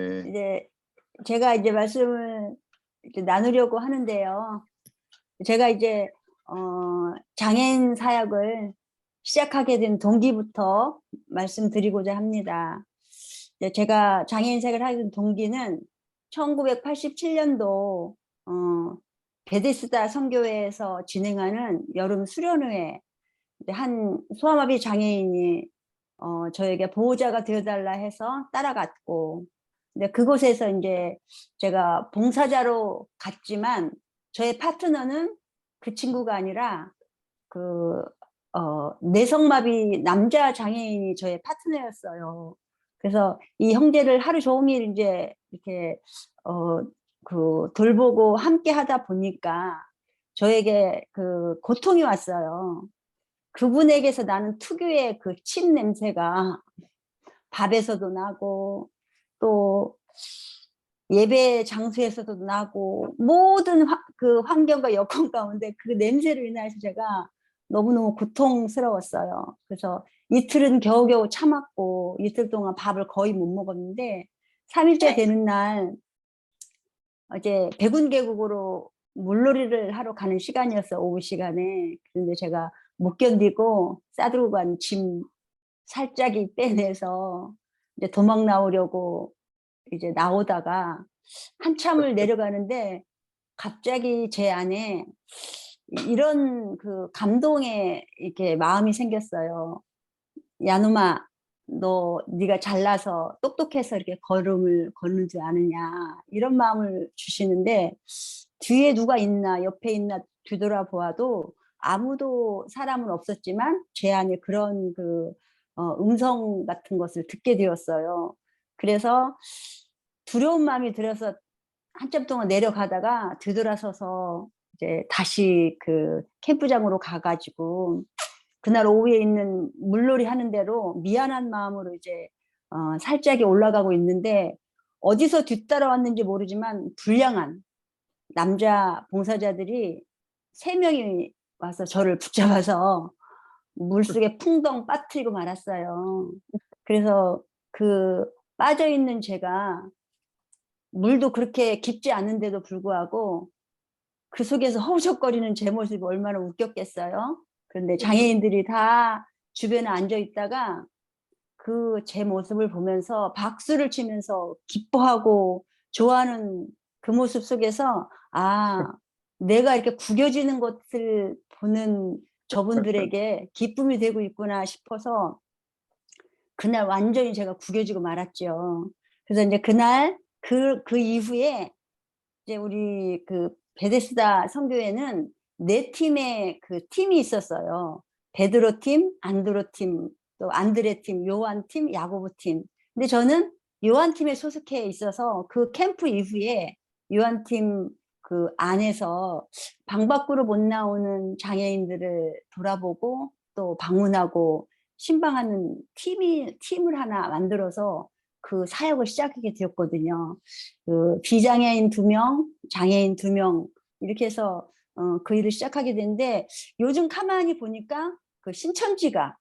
네. 이제 제가 이제 말씀을 이렇게 나누려고 하는데요. 제가 이제 장애인 사역을 시작하게 된 동기부터 말씀드리고자 합니다. 이제 제가 장애인 사역을 하게 된 동기는 1987년도 베데스다 선교회에서 진행하는 여름 수련회, 한 소아마비 장애인이 저에게 보호자가 되어달라 해서 따라갔고, 근데 그곳에서 이제 제가 봉사자로 갔지만 저의 파트너는 그 친구가 아니라 그 뇌성마비 남자 장애인이 저의 파트너였어요. 그래서 이 형제를 하루 종일 이제 이렇게 돌보고 함께 하다 보니까 저에게 그 고통이 왔어요. 그분에게서 나는 특유의 그 침 냄새가 밥에서도 나고, 또 예배 장소에서도 나고, 모든 그 환경과 여건 가운데 그 냄새로 인해서 제가 너무너무 고통스러웠어요. 그래서 이틀은 겨우겨우 참았고, 이틀 동안 밥을 거의 못 먹었는데, 3일째 되는 날 이제 백운계곡으로 물놀이를 하러 가는 시간이었어, 오후 시간에. 그런데 제가 못 견디고 싸들고 간 짐 살짝이 빼내서 이제 도망 나오려고 이제 나오다가 한참을 내려가는데 갑자기 제 안에 이런 그 감동의 이렇게 마음이 생겼어요. 야누마, 네가 잘나서 똑똑해서 이렇게 걸음을 걷는 줄 아느냐, 이런 마음을 주시는데, 뒤에 누가 있나 옆에 있나 뒤돌아보아도 아무도 사람은 없었지만 제 안에 그런 그 음성 같은 것을 듣게 되었어요. 그래서 두려운 마음이 들어서 한참 동안 내려가다가 뒤돌아서서 이제 다시 그 캠프장으로 가가지고 그날 오후에 있는 물놀이 하는 대로 미안한 마음으로 이제 살짝이 올라가고 있는데, 어디서 뒤따라왔는지 모르지만 불량한 남자 봉사자들이 3명이 와서 저를 붙잡아서 물속에 풍덩 빠뜨리고 말았어요. 그래서 그 빠져있는 제가, 물도 그렇게 깊지 않은데도 불구하고 그 속에서 허우적거리는 제 모습이 얼마나 웃겼겠어요. 그런데 장애인들이 다 주변에 앉아 있다가 그 제 모습을 보면서 박수를 치면서 기뻐하고 좋아하는 그 모습 속에서, 아, 내가 이렇게 구겨지는 것을 보는 저분들에게 기쁨이 되고 있구나 싶어서 그날 완전히 제가 구겨지고 말았죠. 그래서 이제 그날 그 이후에 이제 우리 그 베데스다 선교회는 4팀의 그 팀이 있었어요. 베드로 팀, 안드로 팀, 또 안드레 팀, 요한 팀, 야고보 팀. 근데 저는 요한 팀에 소속해 있어서 그 캠프 이후에 요한 팀 그 안에서 방 밖으로 못 나오는 장애인들을 돌아보고 또 방문하고 신방하는 팀을 하나 만들어서 그 사역을 시작하게 되었거든요. 그 비장애인 2명, 장애인 2명, 이렇게 해서 그 일을 시작하게 됐는데, 요즘 가만히 보니까 그 신천지가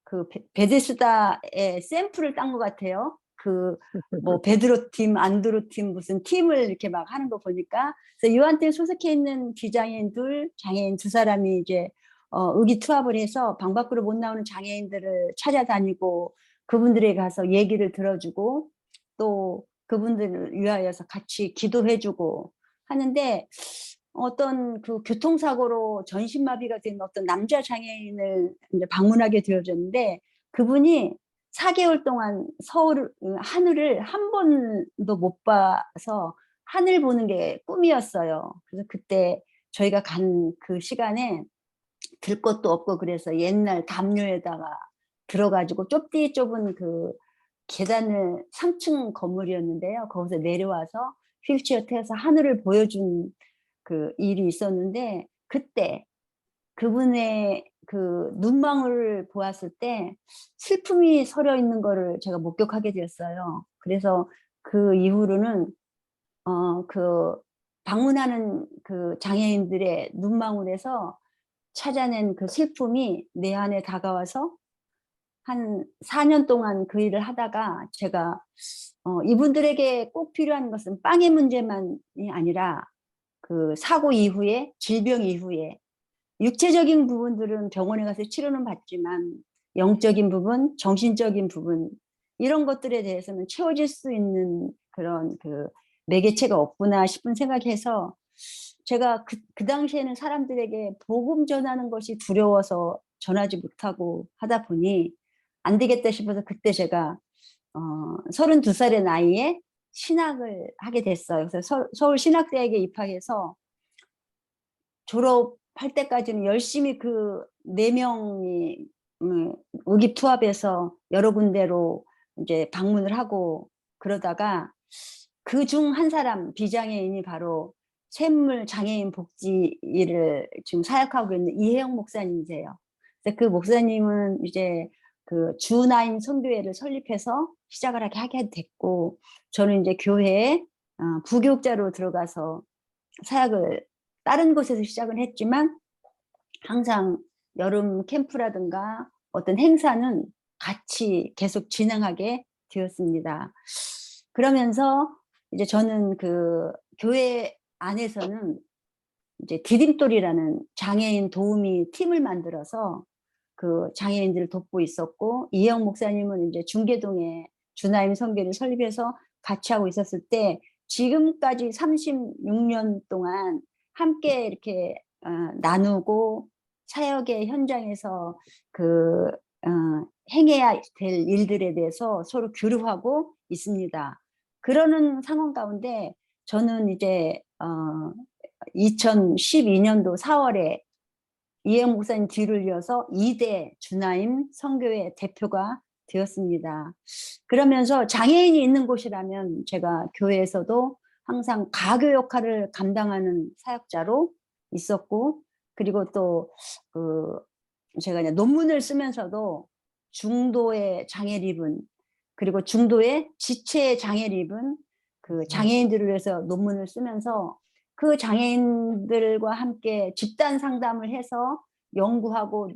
그 베데스다의 샘플을 딴 것 같아요. 그 뭐 베드로 팀, 안드로 팀, 무슨 팀을 이렇게 막 하는 거 보니까, 그래서 요한테 소속해 있는 비장애인 2, 장애인 2사람이 이제 의기투합을 해서 방 밖으로 못 나오는 장애인들을 찾아다니고 그분들에게 가서 얘기를 들어주고 또 그분들을 위하여서 같이 기도해주고 하는데, 어떤 그 교통사고로 전신마비가 된 어떤 남자 장애인을 이제 방문하게 되어졌는데, 그분이 4개월 동안 서울 하늘을 한 번도 못 봐서 하늘 보는 게 꿈이었어요. 그래서 그때 저희가 간 그 시간에 들 것도 없고 그래서 옛날 담요에다가 들어가지고 좁디 좁은 그 계단을 3층 건물이었는데요. 거기서 내려와서 휠체어 태워서 하늘을 보여준 그 일이 있었는데, 그때 그분의 그 눈망울을 보았을 때 슬픔이 서려 있는 거를 제가 목격하게 되었어요. 그래서 그 이후로는 그 방문하는 그 장애인들의 눈망울에서 찾아낸 그 슬픔이 내 안에 다가와서 한 4년 동안 그 일을 하다가 제가 이분들에게 꼭 필요한 것은 빵의 문제만이 아니라 그 사고 이후에 질병 이후에 육체적인 부분들은 병원에 가서 치료는 받지만 영적인 부분, 정신적인 부분 이런 것들에 대해서는 채워질 수 있는 그런 그 매개체가 없구나 싶은 생각해서 제가 그 당시에는 사람들에게 복음 전하는 것이 두려워서 전하지 못하고 하다 보니 안 되겠다 싶어서 그때 제가 32살의 나이에 신학을 하게 됐어요. 그래서 서울 신학대학에 입학해서 졸업할 때까지는 열심히 그 4명이 의기투합해서 여러 군데로 이제 방문을 하고 그러다가 그 중 한 사람 비장애인이 바로 샘물 장애인 복지 일을 지금 사역하고 있는 이혜영 목사님이세요. 그래서 그 목사님은 이제 그 주나인 선교회를 설립해서 시작을 하게 됐고 저는 이제 교회에 부교육자로 들어가서 사역을 다른 곳에서 시작은 했지만 항상 여름 캠프라든가 어떤 행사는 같이 계속 진행하게 되었습니다. 그러면서 이제 저는 그 교회 안에서는 이제 디딤돌이라는 장애인 도우미 팀을 만들어서 그 장애인들을 돕고 있었고 이영 목사님은 이제 중계동에 주나임 선교를 설립해서 같이 하고 있었을 때 지금까지 36년 동안 함께 이렇게 나누고 사역의 현장에서 그 행해야 될 일들에 대해서 서로 교류하고 있습니다. 그러는 상황 가운데 저는 이제 2012년도 4월에 이혜영 목사님 뒤를 이어서 2대 주나임 선교회 대표가 되었습니다. 그러면서 장애인이 있는 곳이라면 제가 교회에서도 항상 가교 역할을 감당하는 사역자로 있었고 그리고 또 제가 이제 논문을 쓰면서도 중도의 장애를 입은 그리고 중도의 지체 장애를 입은 그 장애인들을 위해서 논문을 쓰면서 그 장애인들과 함께 집단 상담을 해서 연구하고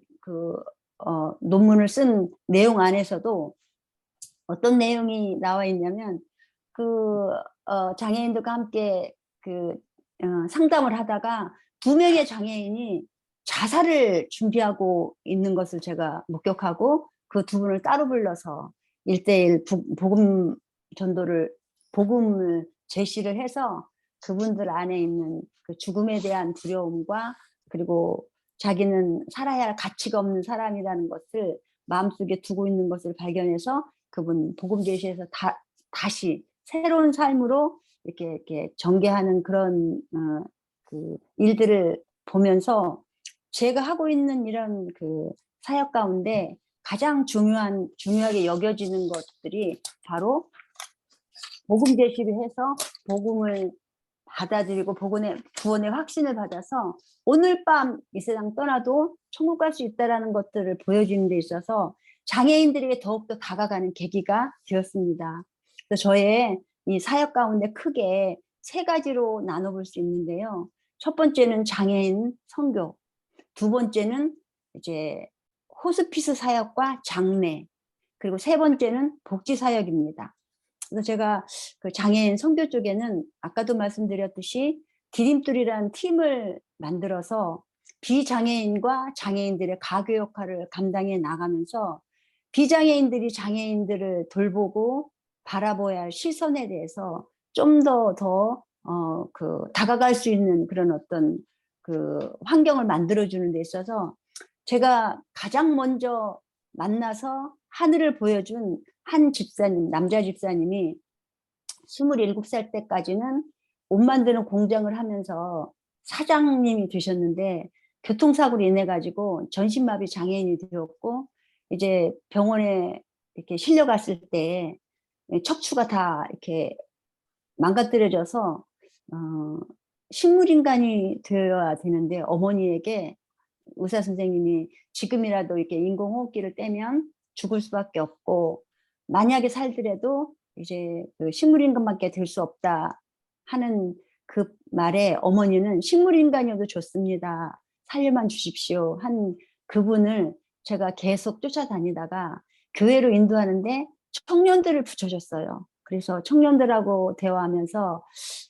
논문을 쓴 내용 안에서도 어떤 내용이 나와 있냐면 장애인들과 함께 상담을 하다가 2명의 장애인이 자살을 준비하고 있는 것을 제가 목격하고 그 2분을 따로 불러서 1대1 복음을 제시를 해서 그분들 안에 있는 그 죽음에 대한 두려움과 그리고 자기는 살아야 할 가치가 없는 사람이라는 것을 마음속에 두고 있는 것을 발견해서 그분 복음 제시해서 다시 새로운 삶으로 이렇게 전개하는 그런 그 일들을 보면서 제가 하고 있는 이런 그 사역 가운데 가장 중요하게 여겨지는 것들이 바로 복음 제시를 해서 복음을 받아들이고 구원의 확신을 받아서 오늘 밤 이 세상 떠나도 천국 갈 수 있다는 것들을 보여주는 데 있어서 장애인들에게 더욱더 다가가는 계기가 되었습니다. 그래서 저의 이 사역 가운데 크게 3가지로 나눠볼 수 있는데요. 첫 번째는 장애인 선교, 2번째는 이제 호스피스 사역과 장례, 그리고 3번째는 복지 사역입니다. 그래서 제가 그 장애인 선교 쪽에는 아까도 말씀드렸듯이 디딤돌이라는 팀을 만들어서 비장애인과 장애인들의 가교 역할을 감당해 나가면서 비장애인들이 장애인들을 돌보고 바라봐야 할 시선에 대해서 좀 더 다가갈 수 있는 그런 어떤 그 환경을 만들어주는 데 있어서 제가 가장 먼저 만나서 하늘을 보여준 한 집사님, 남자 집사님이 27살 때까지는 옷 만드는 공장을 하면서 사장님이 되셨는데 교통사고로 인해 가지고 전신마비 장애인이 되었고 이제 병원에 이렇게 실려갔을 때 척추가 다 이렇게 망가뜨려져서 식물인간이 되어야 되는데 어머니에게 의사 선생님이 지금이라도 이렇게 인공호흡기를 떼면 죽을 수밖에 없고 만약에 살더라도 이제 그 식물인간밖에 될 수 없다 하는 그 말에 어머니는 식물인간이어도 좋습니다. 살려만 주십시오 한 그분을 제가 계속 쫓아다니다가 교회로 인도하는데 청년들을 붙여줬어요. 그래서 청년들하고 대화하면서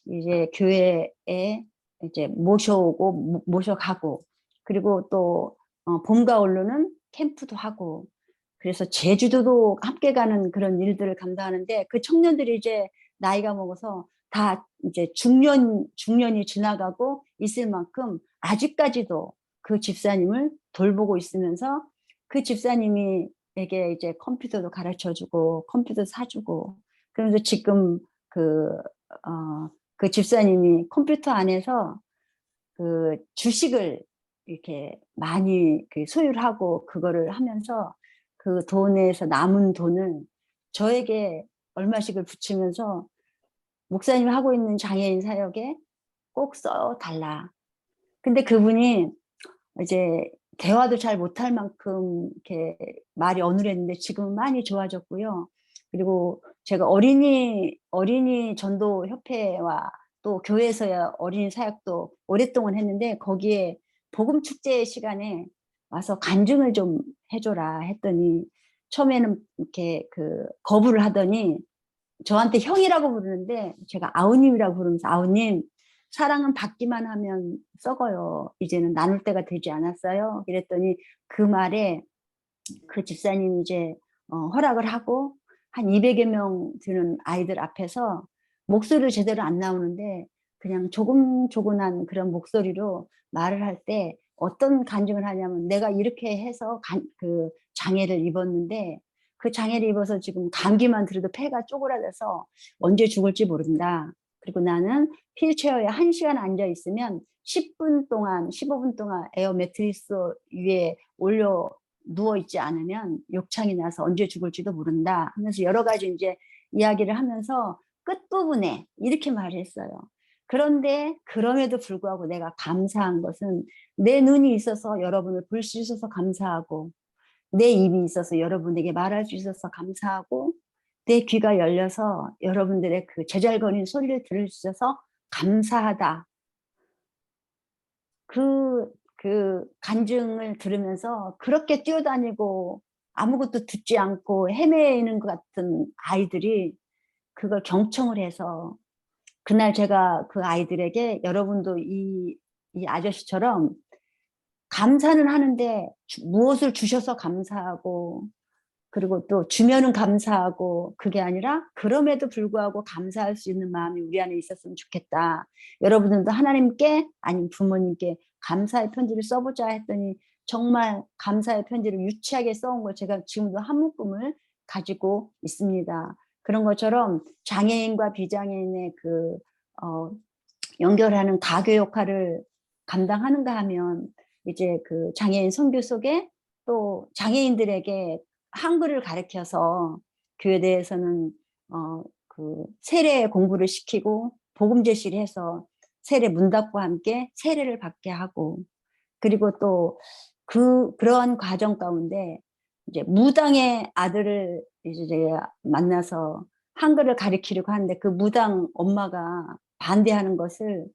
이제 교회에 이제 모셔오고 모셔가고, 그리고 또 봄과 올로는 캠프도 하고, 그래서 제주도도 함께 가는 그런 일들을 감당하는데, 그 청년들이 이제 나이가 먹어서 다 이제 중년이 지나가고 있을 만큼 아직까지도 그 집사님을 돌보고 있으면서, 그 집사님이 에게 이제 컴퓨터도 가르쳐 주고 컴퓨터 사주고, 그러면서 지금 그, 그 집사님이 컴퓨터 안에서 그 주식을 이렇게 많이 그 소유를 하고, 그거를 하면서 그 돈에서 남은 돈을 저에게 얼마씩을 붙이면서 목사님이 하고 있는 장애인 사역에 꼭 써달라. 근데 그분이 이제 대화도 잘 못할 만큼 이렇게 말이 어눌했는데 지금은 많이 좋아졌고요. 그리고 제가 어린이 전도 협회와 또 교회에서의 어린이 사역도 오랫동안 했는데, 거기에 복음 축제 시간에 와서 간증을 좀 해줘라 했더니, 처음에는 이렇게 그 거부를 하더니 저한테 형이라고 부르는데, 제가 아우님이라고 부르면서, 아우님, 사랑은 받기만 하면 썩어요. 이제는 나눌 때가 되지 않았어요. 이랬더니 그 말에 그 집사님이 이제 허락을 하고, 한 200여 명 되는 아이들 앞에서 목소리를 제대로 안 나오는데 그냥 조곤조곤한 그런 목소리로 말을 할 때 어떤 간증을 하냐면, 내가 이렇게 해서 그 장애를 입었는데, 그 장애를 입어서 지금 감기만 들어도 폐가 쪼그라져서 언제 죽을지 모른다. 그리고 나는 휠체어에 1시간 앉아 있으면 10분 동안, 15분 동안 에어 매트리스 위에 올려 누워 있지 않으면 욕창이 나서 언제 죽을지도 모른다 하면서 여러 가지 이제 이야기를 하면서 끝부분에 이렇게 말했어요. 그런데 그럼에도 불구하고 내가 감사한 것은, 내 눈이 있어서 여러분을 볼 수 있어서 감사하고, 내 입이 있어서 여러분에게 말할 수 있어서 감사하고, 내 귀가 열려서 여러분들의 그 제잘거리는 소리를 들을 수 있어서 감사하다. 그 간증을 들으면서 그렇게 뛰어다니고 아무것도 듣지 않고 헤매이는 것 같은 아이들이 그걸 경청을 해서, 그날 제가 그 아이들에게, 여러분도 이 아저씨처럼 감사는 하는데 무엇을 주셔서 감사하고, 그리고 또 주면은 감사하고, 그게 아니라 그럼에도 불구하고 감사할 수 있는 마음이 우리 안에 있었으면 좋겠다. 여러분들도 하나님께 아니면 부모님께 감사의 편지를 써보자 했더니, 정말 감사의 편지를 유치하게 써온 걸 제가 지금도 한 묶음을 가지고 있습니다. 그런 것처럼 장애인과 비장애인의 그 연결하는 가교 역할을 감당하는가 하면, 이제 그 장애인 선교 속에 또 장애인들에게 한글을 가르쳐서 교회대에서는 그 세례 공부를 시키고 복음 제시를 해서 세례 문답과 함께 세례를 받게 하고, 그리고 또 그러한 과정 가운데 이제 무당의 아들을 이제 제가 만나서 한글을 가르치려고 하는데, 그 무당 엄마가 반대하는 것을,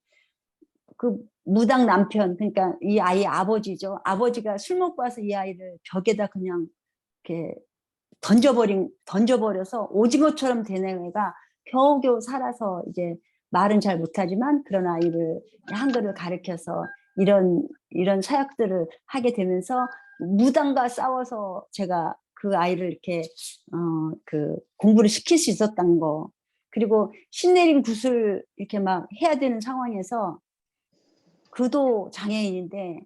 그 무당 남편, 그러니까 이 아이의 아버지죠. 아버지가 술 먹고 와서 이 아이를 벽에다 그냥 이렇게 던져버려서 오징어처럼 된 애가 겨우겨우 살아서, 이제 말은 잘 못하지만 그런 아이를 한글을 가르쳐서 이런 사역들을 하게 되면서, 무당과 싸워서 제가 그 아이를 이렇게 그 공부를 시킬 수 있었던 거, 그리고 신내림 굿을 이렇게 막 해야 되는 상황에서, 그도 장애인인데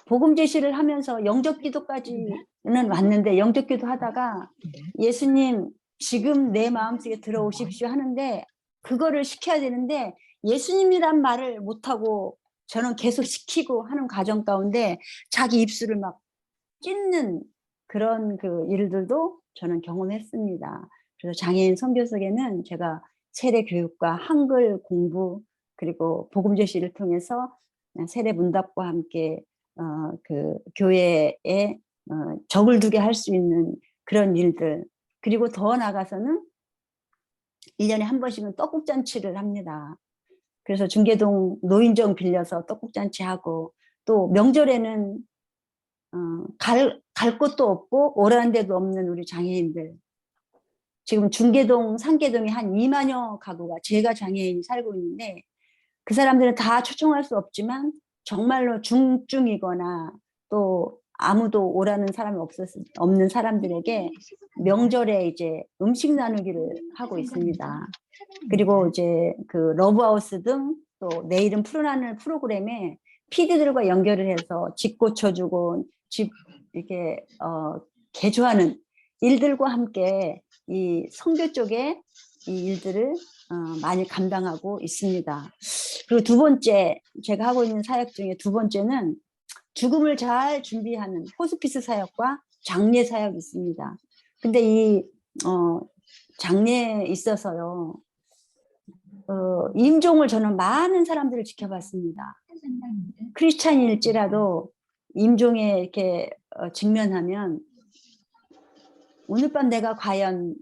복음 제시를 하면서 영접 기도까지는 왔는데, 영접 기도 하다가 예수님 지금 내 마음속에 들어오십시오 하는데, 그거를 시켜야 되는데 예수님이란 말을 못하고 저는 계속 시키고 하는 과정 가운데 자기 입술을 막 찢는 그런 그 일들도 저는 경험했습니다. 그래서 장애인 선교 속에는 제가 세례 교육과 한글 공부, 그리고 복음 제시를 통해서 세례 문답과 함께 그 교회에 적을 두게 할 수 있는 그런 일들, 그리고 더 나아가서는 1년에 한 번씩은 떡국잔치를 합니다. 그래서 중계동 노인정 빌려서 떡국잔치 하고, 또 명절에는 갈 곳도 없고 오라는 데도 없는 우리 장애인들. 지금 중계동, 상계동에 한 2만여 가구가 제가 장애인이 살고 있는데 그 사람들은 다 초청할 수 없지만 정말로 중증이거나 또 아무도 오라는 사람이 없는 사람들에게 명절에 이제 음식 나누기를 하고 있습니다. 그리고 이제 그 러브하우스 등 또 내일은 푸른하늘 프로그램에 PD들과 연결을 해서 집 고쳐주고 집 이렇게 개조하는 일들과 함께 이 선교 쪽에 이 일들을 많이 감당하고 있습니다. 그리고 두 번째 제가 하고 있는 사역 중에 두 번째는 죽음을 잘 준비하는 호스피스 사역과 장례 사역이 있습니다. 근데 이 장례에 있어서요. 임종을 저는 많은 사람들을 지켜봤습니다. 크리스찬일지라도 임종에 이렇게 직면하면 오늘 밤 내가 과연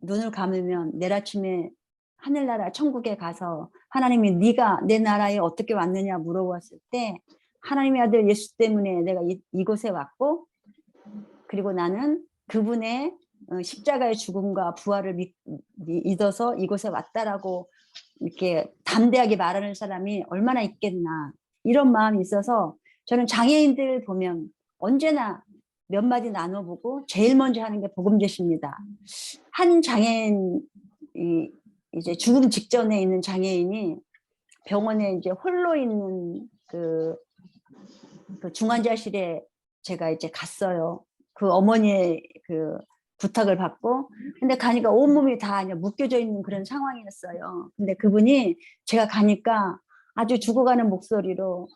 눈을 감으면 내일 아침에 하늘나라 천국에 가서 하나님이 네가 내 나라에 어떻게 왔느냐 물어봤을 때 하나님의 아들 예수 때문에 내가 이곳에 왔고 그리고 나는 그분의 십자가의 죽음과 부활을 믿어서 이곳에 왔다라고 이렇게 담대하게 말하는 사람이 얼마나 있겠나 이런 마음이 있어서 저는 장애인들 보면 언제나 몇 마디 나눠보고 제일 먼저 하는 게 복음제시입니다. 한 장애인 이제 죽음 직전에 있는 장애인이 병원에 이제 홀로 있는 그 중환자실에 제가 이제 갔어요. 그 어머니의 그 부탁을 받고 근데 가니까 온몸이 다 그냥 묶여져 있는 그런 상황이었어요. 근데 그분이 제가 가니까 아주 죽어가는 목소리로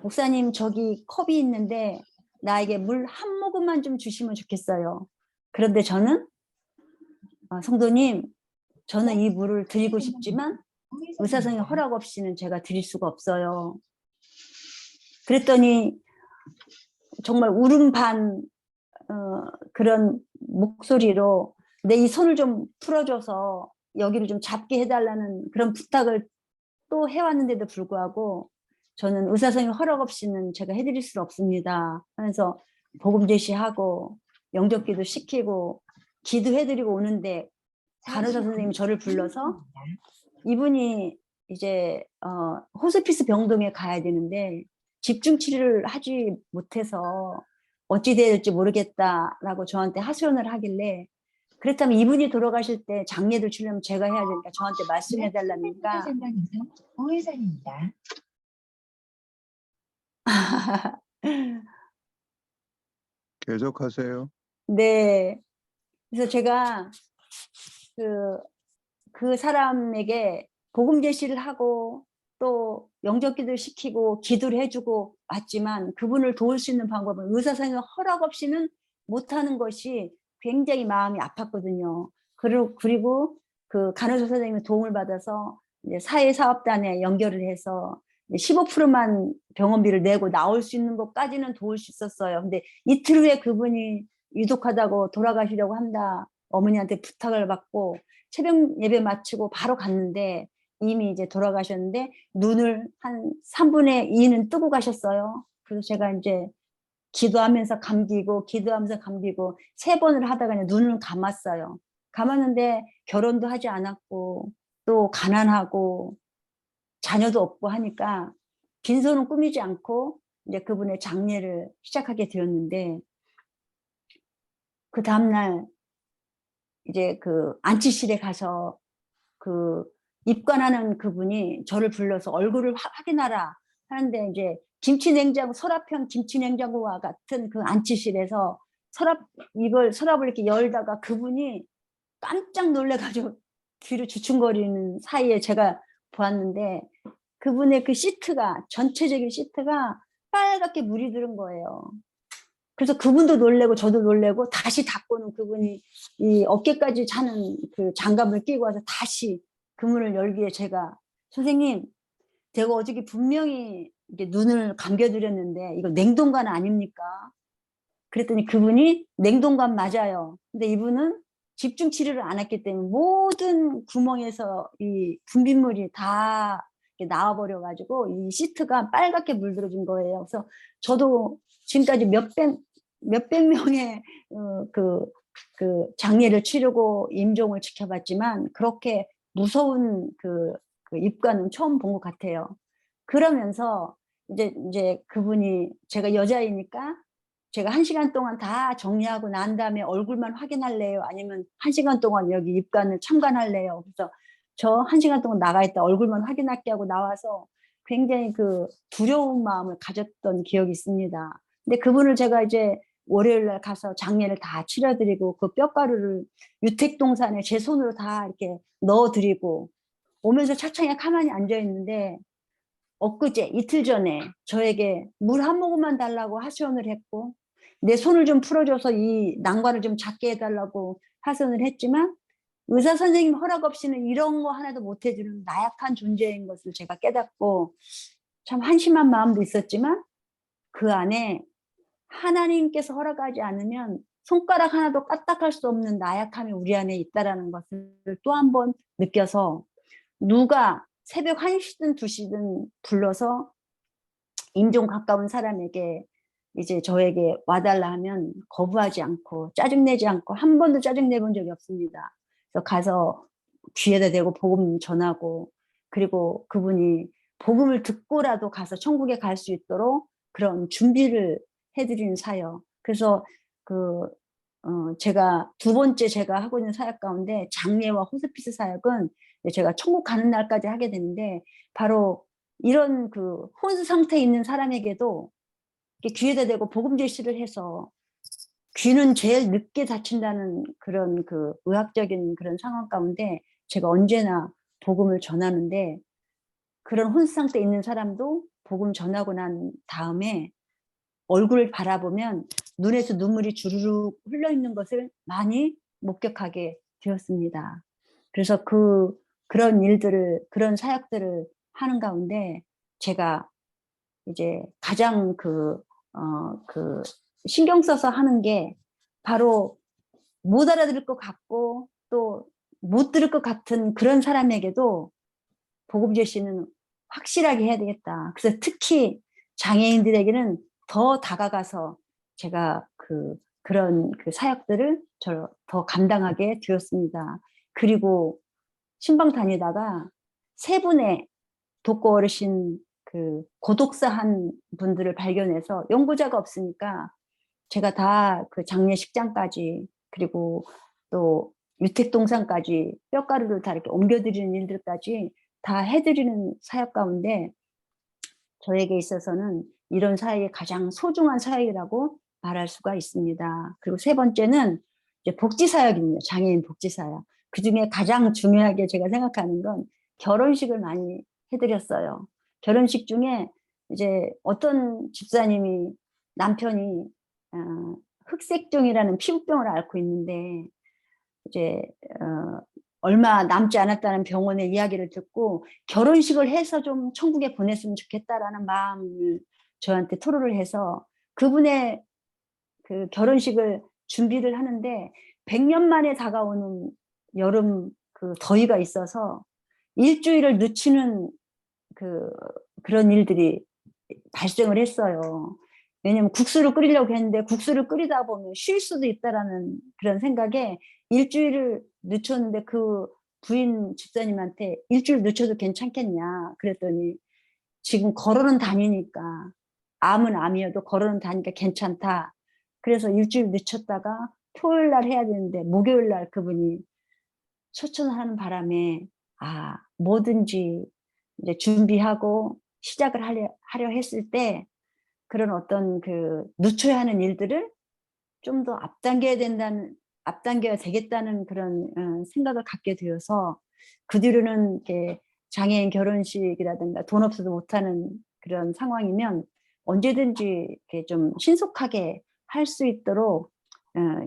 목사님 저기 컵이 있는데 나에게 물 한 모금만 좀 주시면 좋겠어요. 그런데 저는 성도님 저는 이 물을 드리고 싶지만 의사선생님 허락 없이는 제가 드릴 수가 없어요. 그랬더니 정말 울음 반 그런 목소리로 내 이 손을 좀 풀어줘서 여기를 좀 잡게 해달라는 그런 부탁을 또 해왔는데도 불구하고 저는 의사선생님 허락 없이는 제가 해드릴 수 없습니다 하면서 복음 제시하고 영접기도 시키고 기도해드리고 오는데 간호사 선생님이 저를 불러서 이분이 이제 호스피스 병동에 가야 되는데 집중 치료를 하지 못해서 어찌 될지 모르겠다라고 저한테 하소연을 하길래 그렇다면 이분이 돌아가실 때 장례를 치려면 제가 해야 되니까 저한테 말씀해 달라니까 오해산입니다. 계속하세요. 네. 그래서 제가 그 사람에게 복음 제시를 하고 또 영접기도를 시키고 기도를 해주고 왔지만 그분을 도울 수 있는 방법은 의사 선생님 허락 없이는 못하는 것이 굉장히 마음이 아팠거든요. 그리고 그 간호사 선생님의 도움을 받아서 이제 사회사업단에 연결을 해서 15%만 병원비를 내고 나올 수 있는 것까지는 도울 수 있었어요. 근데 이틀 후에 그분이 유독하다고 돌아가시려고 한다. 어머니한테 부탁을 받고 새벽 예배 마치고 바로 갔는데 이미 이제 돌아가셨는데 눈을 한 3분의 2는 뜨고 가셨어요. 그래서 제가 이제 기도하면서 감기고 기도하면서 감기고 3번을 하다가 그냥 눈을 감았어요. 감았는데 결혼도 하지 않았고 또 가난하고 자녀도 없고 하니까 빈손은 꾸미지 않고 이제 그분의 장례를 시작하게 되었는데 그 다음날 이제 그 안치실에 가서 그 입관하는 그분이 저를 불러서 얼굴을 확인하라 하는데 이제 김치냉장고 서랍형 김치냉장고와 같은 그 안치실에서 서랍을 이렇게 열다가 그분이 깜짝 놀래가지고 뒤로 주춤거리는 사이에 제가 보았는데 그분의 그 시트가 전체적인 시트가 빨갛게 물이 들은 거예요. 그래서 그분도 놀래고 저도 놀래고 다시 닫고는 그분이 이 어깨까지 차는 그 장갑을 끼고 와서 다시 그 문을 열기에 제가 선생님 제가 어저께 분명히 이렇게 눈을 감겨드렸는데 이거 냉동관 아닙니까? 그랬더니 그분이 냉동관 맞아요. 근데 이분은 집중 치료를 안 했기 때문에 모든 구멍에서 이 분비물이 다 나와버려 가지고 이 시트가 빨갛게 물들어진 거예요. 그래서 저도 지금까지 몇백 명의 그 장례를 치르고 임종을 지켜봤지만 그렇게 무서운 그 입관은 처음 본 것 같아요. 그러면서 이제 그분이, 제가 여자이니까 제가 1시간 동안 다 정리하고 난 다음에 얼굴만 확인할래요? 아니면 1시간 동안 여기 입관을 참관할래요? 그래서 저 1시간 동안 나가 있다 얼굴만 확인할게 하고 나와서 굉장히 그 두려운 마음을 가졌던 기억이 있습니다. 근데 그분을 제가 이제 월요일 날 가서 장례를 다 치러드리고 그 뼈가루를 유택동산에 제 손으로 다 이렇게 넣어드리고 오면서 차창에 가만히 앉아 있는데 엊그제 이틀 전에 저에게 물 한 모금만 달라고 하소연을 했고 내 손을 좀 풀어줘서 이 난관을 좀 작게 해달라고 하소연을 했지만 의사 선생님 허락 없이는 이런 거 하나도 못 해주는 나약한 존재인 것을 제가 깨닫고 참 한심한 마음도 있었지만 그 안에 하나님께서 허락하지 않으면 손가락 하나도 까딱할 수 없는 나약함이 우리 안에 있다라는 것을 또 한 번 느껴서 누가 새벽 1시든 2시든 불러서 임종 가까운 사람에게 이제 저에게 와달라 하면 거부하지 않고 짜증내지 않고 한 번도 짜증내본 적이 없습니다. 그래서 가서 귀에다 대고 복음 전하고 그리고 그분이 복음을 듣고라도 가서 천국에 갈 수 있도록 그런 준비를 해드리는 사역. 그래서 제가 두 번째 제가 하고 있는 사역 가운데 장례와 호스피스 사역은 제가 천국 가는 날까지 하게 되는데 바로 이런 그 혼수 상태에 있는 사람에게도 귀에다 대고 복음 제시를 해서 귀는 제일 늦게 다친다는 그런 그 의학적인 그런 상황 가운데 제가 언제나 복음을 전하는데 그런 혼수 상태에 있는 사람도 복음 전하고 난 다음에 얼굴을 바라보면 눈에서 눈물이 주르륵 흘러 있는 것을 많이 목격하게 되었습니다. 그래서 그런 일들을, 그런 사역들을 하는 가운데 제가 이제 가장 신경 써서 하는 게 바로 못 알아들을 것 같고 또 못 들을 것 같은 그런 사람에게도 복음 제시는 확실하게 해야 되겠다. 그래서 특히 장애인들에게는 더 다가가서 제가 그런 그 사역들을 더 감당하게 되었습니다. 그리고 신방 다니다가 세 분의 독거 어르신 그 고독사한 분들을 발견해서 연고자가 없으니까 제가 다 그 장례식장까지 그리고 또 유택동산까지 뼈가루를 다 이렇게 옮겨드리는 일들까지 다 해드리는 사역 가운데 저에게 있어서는 이런 사역이 가장 소중한 사역이라고 말할 수가 있습니다. 그리고 세 번째는 이제 복지사역입니다. 장애인 복지사역. 그중에 가장 중요하게 제가 생각하는 건 결혼식을 많이 해드렸어요. 결혼식 중에 이제 어떤 집사님이 남편이 흑색종이라는 피부병을 앓고 있는데 이제 얼마 남지 않았다는 병원의 이야기를 듣고 결혼식을 해서 좀 천국에 보냈으면 좋겠다라는 마음을 저한테 토로를 해서 그분의 그 결혼식을 준비를 하는데 100년 만에 다가오는 여름 그 더위가 있어서 일주일을 늦추는 그런 일들이 발생을 했어요. 왜냐면 국수를 끓이려고 했는데 국수를 끓이다 보면 쉴 수도 있다라는 그런 생각에 일주일을 늦췄는데 그 부인 집사님한테 일주일 늦춰도 괜찮겠냐 그랬더니 지금 걸어는 다니니까 암은 암이어도 걸어는 다니니까 괜찮다. 그래서 일주일 늦췄다가 토요일 날 해야 되는데 목요일 날 그분이 소천을 하는 바람에 뭐든지 이제 준비하고 시작을 하려 했을 때 그런 어떤 늦춰야 하는 일들을 좀 더 앞당겨야 되겠다는 그런 생각을 갖게 되어서 그 뒤로는 이렇게 장애인 결혼식이라든가 돈 없어도 못하는 그런 상황이면 언제든지 이렇게 좀 신속하게 할 수 있도록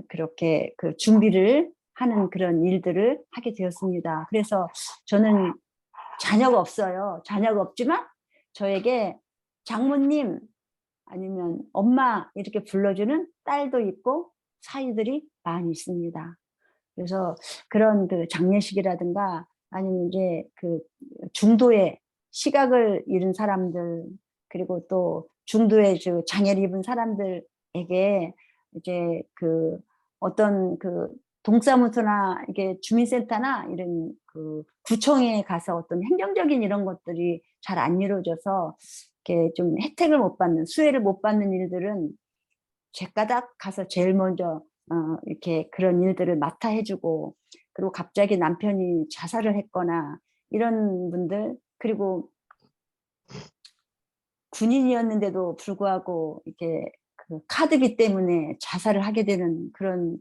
그렇게 준비를 하는 그런 일들을 하게 되었습니다. 그래서 저는 자녀가 없어요. 자녀가 없지만 저에게 장모님 아니면 엄마 이렇게 불러주는 딸도 있고 사위들이 많이 있습니다. 그래서 그런 장례식이라든가 아니면 이제 중도에 시각을 잃은 사람들, 그리고 또 중도의 장애를 입은 사람들에게 이제 그 어떤 그 동사무소나 이게 주민센터나 이런 그 구청에 가서 어떤 행정적인 이런 것들이 잘 안 이루어져서 이렇게 좀 혜택을 못 받는, 수혜를 못 받는 일들은 제가닥 가서 제일 먼저 이렇게 그런 일들을 맡아 해주고, 그리고 갑자기 남편이 자살을 했거나 이런 분들, 그리고 군인이었는데도 불구하고 이렇게 그 카드비 때문에 자살을 하게 되는 그런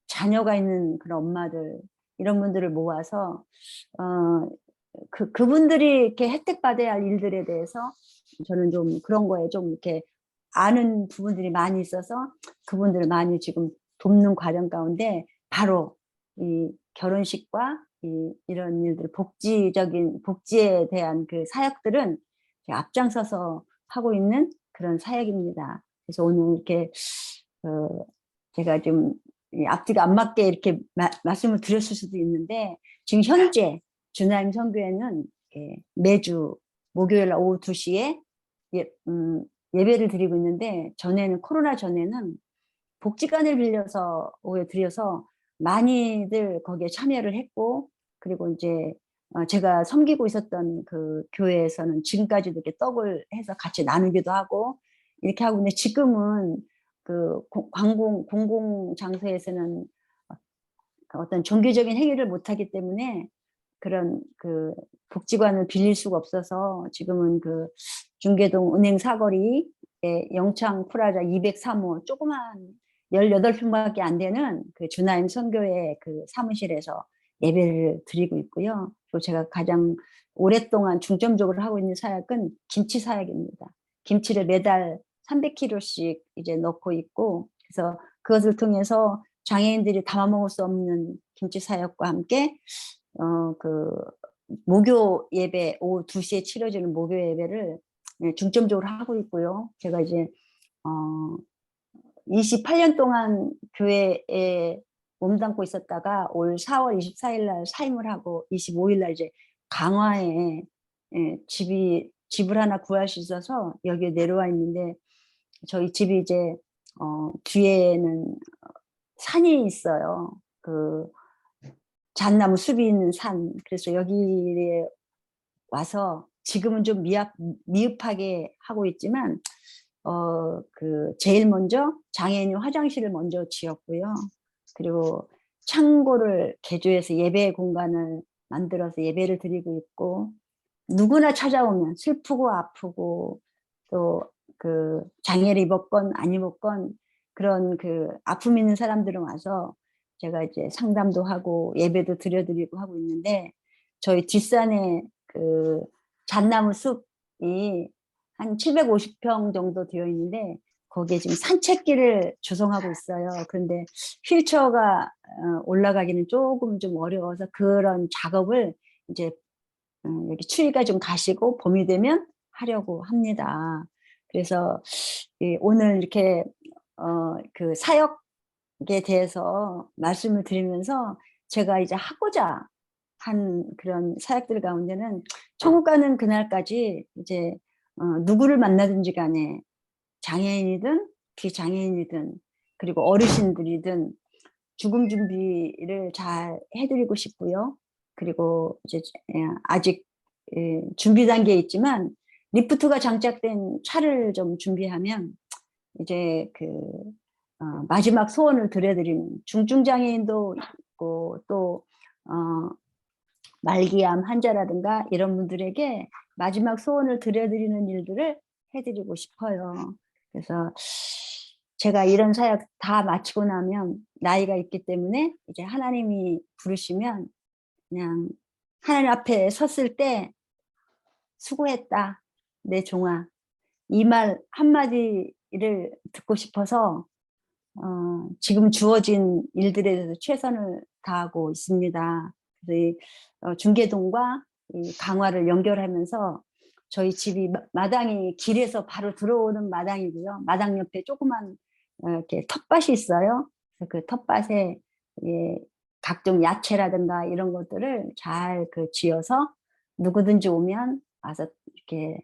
자녀가 있는 그런 엄마들, 이런 분들을 모아서 그분들이 이렇게 혜택 받아야 할 일들에 대해서 저는 좀 그런 거에 좀 이렇게 아는 부분들이 많이 있어서 그분들을 많이 지금 돕는 과정 가운데 바로 이 결혼식과 이런 일들, 복지에 대한 그 사역들은 앞장서서 하고 있는 그런 사역입니다. 그래서 오늘 이렇게 제가 좀 앞뒤가 안 맞게 이렇게 말씀을 드렸을 수도 있는데, 지금 현재 주나임 선교회는 매주 목요일 오후 2시에 예배를 드리고 있는데, 전에는 코로나 전에는 복지관을 빌려서 오해 드려서 많이들 거기에 참여를 했고, 그리고 이제 제가 섬기고 있었던 그 교회에서는 지금까지도 이렇게 떡을 해서 같이 나누기도 하고 이렇게 하고, 있는데 지금은 그 공공 장소에서는 어떤 종교적인 행위를 못하기 때문에 그런 그 복지관을 빌릴 수가 없어서 지금은 그 중계동 은행 사거리 영창 프라자 203호 조그만 18평밖에 안 되는 그 주나임 선교회 그 사무실에서 예배를 드리고 있고요. 그리고 제가 가장 오랫동안 중점적으로 하고 있는 사역은 김치 사역입니다. 김치를 매달 300kg씩 이제 넣고 있고, 그래서 그것을 통해서 장애인들이 담아먹을 수 없는 김치 사역과 함께 그 목요 예배 오후 2시에 치러지는 목요 예배를 중점적으로 하고 있고요. 제가 이제 28년 동안 교회에 몸담고 있었다가 올 4월 24일 날 사임을 하고 25일 날 이제 강화에 집을 하나 구할 수 있어서 여기에 내려와 있는데, 저희 집이 이제 뒤에는 산이 있어요. 그 잣나무 숲이 있는 산. 그래서 여기에 와서 지금은 좀 미흡하게 하고 있지만 그 제일 먼저 장애인 화장실을 먼저 지었고요. 그리고 창고를 개조해서 예배 공간을 만들어서 예배를 드리고 있고, 누구나 찾아오면 슬프고 아프고 또 그 장애를 입었건 안 입었건 그런 그 아픔 있는 사람들은 와서 제가 이제 상담도 하고 예배도 드려드리고 하고 있는데, 저희 뒷산에 그 잣나무 숲이 한 750평 정도 되어 있는데 거기에 지금 산책길을 조성하고 있어요. 그런데 휠체어가 올라가기는 조금 좀 어려워서 그런 작업을 이제 여기 추위가 좀 가시고 봄이 되면 하려고 합니다. 그래서 오늘 이렇게 그 사역에 대해서 말씀을 드리면서 제가 이제 하고자 한 그런 사역들 가운데는 천국 가는 그날까지 이제 누구를 만나든지 간에 장애인이든 비장애인이든 그리고 어르신들이든 죽음 준비를 잘 해드리고 싶고요. 그리고 이제 아직 준비 단계에 있지만 리프트가 장착된 차를 좀 준비하면 이제 그 마지막 소원을 들려드리는 중증 장애인도 있고 또 말기암 환자라든가 이런 분들에게 마지막 소원을 들려드리는 일들을 해드리고 싶어요. 그래서 제가 이런 사역 다 마치고 나면 나이가 있기 때문에 이제 하나님이 부르시면 그냥 하나님 앞에 섰을 때 수고했다, 내 종아. 이 말 한마디를 듣고 싶어서 지금 주어진 일들에 대해서 최선을 다하고 있습니다. 그래서 이 중계동과 이 강화를 연결하면서 저희 집이 마당이 길에서 바로 들어오는 마당이고요. 마당 옆에 조그만 이렇게 텃밭이 있어요. 그래서 그 텃밭에 각종 야채라든가 이런 것들을 잘 그 지어서 누구든지 오면 와서 이렇게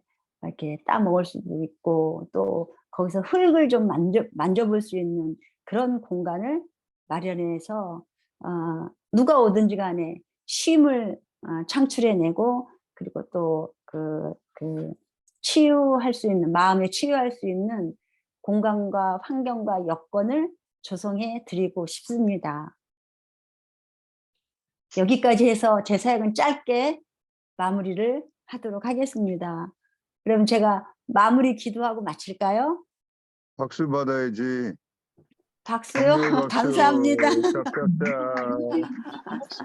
따 먹을 수도 있고, 또 거기서 흙을 좀 만져볼 수 있는 그런 공간을 마련해서 누가 오든지 간에 쉼을 창출해내고, 그리고 또 치유할 수 있는, 마음에 치유할 수 있는 공간과 환경과 여건을 조성해 드리고 싶습니다. 여기까지 해서 제 사역은 짧게 마무리를 하도록 하겠습니다. 그럼 제가 마무리 기도하고 마칠까요? 박수 받아야지. 박수요? 박수. 감사합니다. 짝짝짝. 박수